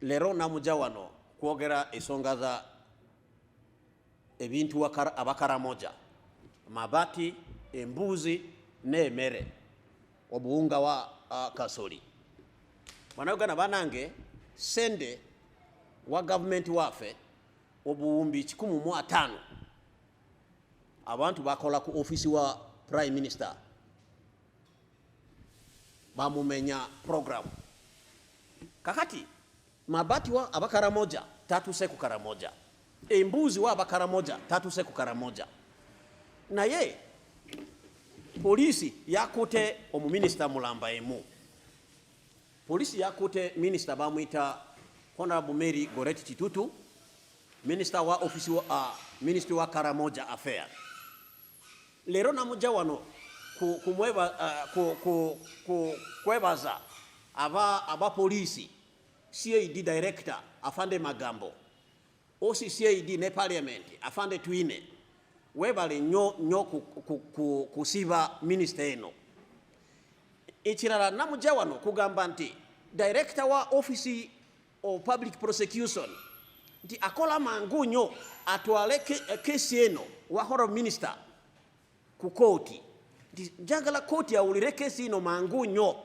lero namuja wano kwogera ensonga za ebintu abakaramoja Amabaati, embuzi n'emmere obuwunga wa kasoli. Bannayuganda banange sende wa gavumenti waffe obuwumbi 150 abantu bakola ku ofisi wa Prime Minister bamumenya program. Kakati Amabaati wa abakaramoja tatuse ku Karamoja, embuzi wa abakaramoja tatuse ku Karamoja. Naye polisi yakote omuminisita mulamba emu. Polisi yakote minister bamwita Honorable Mary Goretti Kitutu, minister wa ofisi wa ministry wa Karamoja Affairs. Lero namuja wano kwebaza aba polisi CID director afande Magambo, OCCID ne parliament afande Twine, webale nyo kusiba minister eno. Ekirala namuja wano kugamba nti director wa office of public prosecution nti akola mangu nyo atwale kesi eno wa horo minister ku koti. Nti njagala koti awulire kesi ino mangu nyo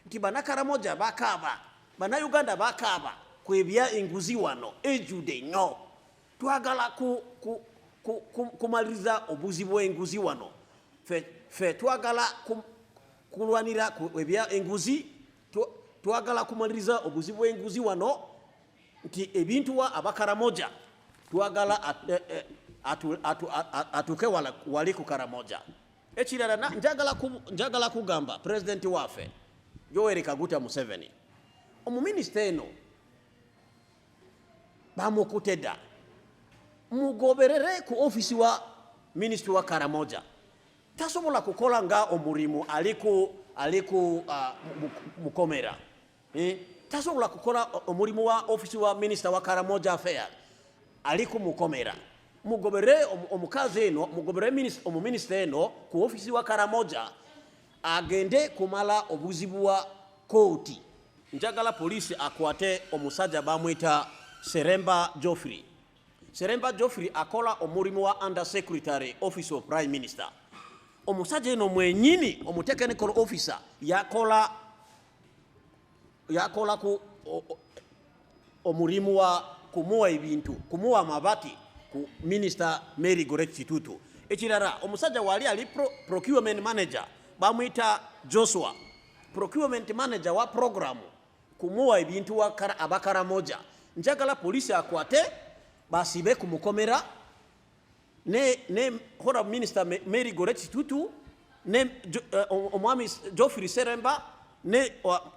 nti banakaramoja bakaba, Bannayuganda bakaba kwebya enguzi wano ejude nyo. Twagala kumaliriza obuzi bw'enguzi wano. Fe twagala kulwanira kwebya enguzi, twagala kumaliriza obuzi bw'enguzi wano nti ebintu wa abakaramoja twagala atuke wali ku Karamoja. Ekirala njagala kugamba president waffe Yoweri Kaguta Museveni, omuminisita eno bamukutedda mugoberere ku ofisi wa ministry wa Karamoja. Tasobola kukola nga omurimu aliku mukomera. Tasobola kukola omurimu wa ofisi wa minister wa Karamoja Affairs aliku mukomera. Mugobere omukazi eno, mugobere omuminisita eno ku ofisi wa Karamoja agende kumala obuzibu wa koti. Njagala polisi akwate omusajja bamwita Seremba Geoffrey. Seremba Geoffrey akola omurimu wa under secretary office of Prime Minister. Omusajja eno mwenyini technical officer yakola ku omurimu wa kumuwa ebintu, kumuwa Amabaati ku minister Mary Goretti Kitutu. Ekirala omusajja wali ali procurement manager bamwita Joshua, procurement manager wa program kumuwa ebintu wa abakaramoja. Njagala polisi akwate basibe kumukomera ne hora minister Mary Goretti Kitutu ne omwami Geoffrey Seremba ne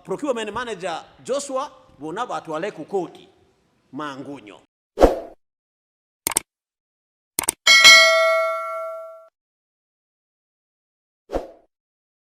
procurement manager Joshua bona batwale ku koti mangunyo.